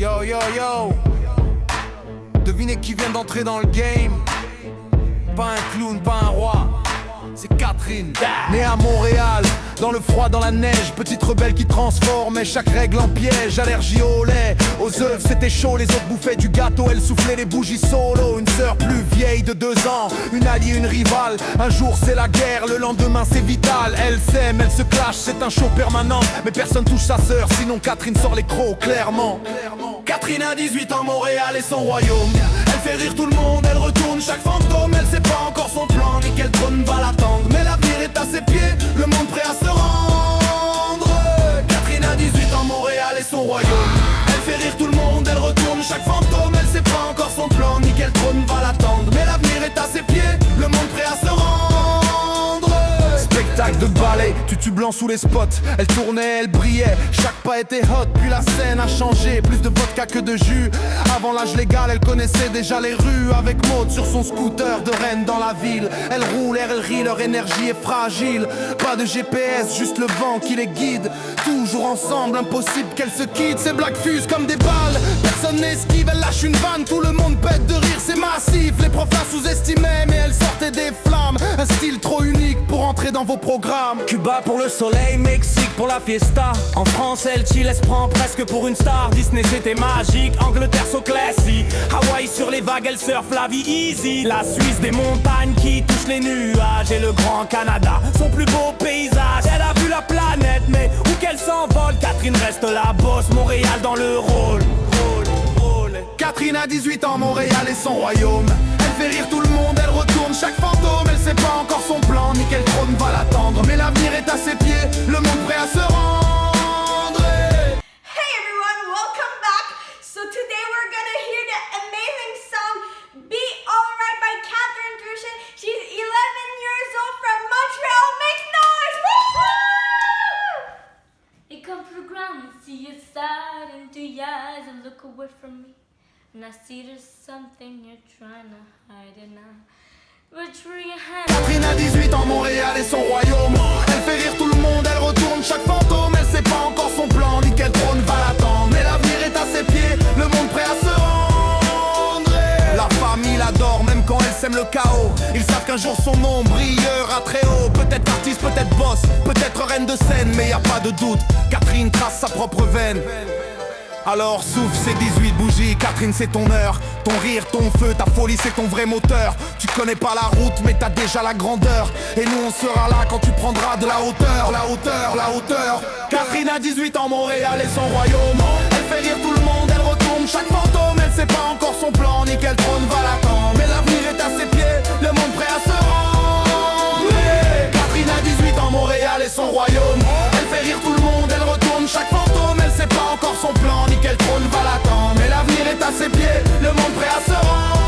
Yo yo yo. Devinez qui vient d'entrer dans le game. Pas un clown, pas un roi, c'est Catherine. Née à Montréal, dans le froid, dans la neige. Petite rebelle qui transformait chaque règle en piège. Allergie au lait, aux œufs c'était chaud. Les autres bouffaient du gâteau, elle soufflait les bougies solo. Une sœur plus vieille de 2 ans, une alliée, une rivale. Un jour c'est la guerre, le lendemain c'est vital. Elle s'aime, elle se clash, c'est un show permanent. Mais personne touche sa sœur, sinon Catherine sort les crocs, clairement. Catherine a 18 ans, Montréal est son royaume. Elle fait rire tout le monde, elle retourne chaque fantôme. Elle sait pas encore son plan, ni quel trône va l'attendre. Mais l'avenir est à ses pieds, le monde prêt à se rendre. Catherine a 18 ans, Montréal est son royaume. Elle fait rire tout le monde, elle retourne chaque fantôme. Elle sait pas encore son plan, ni quel trône va l'attendre. Mais l'avenir est à ses pieds, le monde prêt à se rendre. Spectacle de ballet, tutu blanc sous les spots. Elle tournait, elle brillait, chaque pas était hot. Puis la scène a changé, plus de vodka que de jus. Avant l'âge légal, elle connaissait déjà les rues. Avec Maud sur son scooter de Rennes dans la ville. Elle roule, elle rit, leur énergie est fragile. Pas de GPS, juste le vent qui les guide. Toujours ensemble, impossible qu'elle se quitte. Ces blagues fusent comme des balles, personne n'esquive. Elle lâche une vanne, tout le monde pète de rire, c'est massif. Les profs la sous-estimaient, mais elle sortait des flammes. Un style trop unique pour entrer dans vos programmes. Cuba pour le soleil, Mexique pour la fiesta. En France elle chill, elle se prend presque pour une star. Disney c'était magique, Angleterre so classy. Hawaï sur les vagues, elle surfe la vie easy. La Suisse des montagnes qui touchent les nuages. Et le Grand Canada, son plus beau paysage. Elle a vu la planète, mais où qu'elle s'envole, Catherine reste la bosse, Montréal dans le rôle. Catherine a 18 ans, Montréal est son royaume. Elle fait rire tout le monde, elle retourne chaque fantôme. Elle sait pas encore son plan, ni quel trône va l'attendre. Mais l'avenir est à ses pieds, le monde prêt à se rendre. Hey everyone, welcome back. So today we're gonna hear the amazing song Be Alright by Catherine Drushin. She's 11 years old from Montreal. Make noise! Woo! You come to the ground and see your side into your eyes and look away from me. And I see there's something you're trying to hide and I reach your hand. Catherine a 18 ans, Montréal est son royaume. Elle fait rire tout le monde, elle retourne chaque fantôme. Elle sait pas encore son plan, ni quel trône va l'attendre. Mais l'avenir est à ses pieds, le monde prêt à se rendre. La famille l'adore, même quand elle sème le chaos. Ils savent qu'un jour son nom brillera très haut. Peut-être artiste, peut-être boss, peut-être reine de scène. Mais y a pas de doute, Catherine trace sa propre veine. Alors souffle ces 18 bougies, Catherine c'est ton heure. Ton rire, ton feu, ta folie c'est ton vrai moteur. Tu connais pas la route mais t'as déjà la grandeur. Et nous on sera là quand tu prendras de la hauteur. La hauteur, la hauteur. Catherine a 18 ans, Montréal est son royaume. Elle fait rire tout le monde, elle retourne chaque fantôme. Elle sait pas encore son plan, ni quel trône va l'attendre. Mais l'avenir est à ses pieds, le monde prêt à se rendre. Catherine a 18 ans, Montréal est son royaume. Elle fait rire tout le monde, elle retourne chaque fantôme. Elle sait pas encore son plan, ni quel trône va l'attendre. Mais l'avenir est à ses pieds, le monde prêt à se rendre.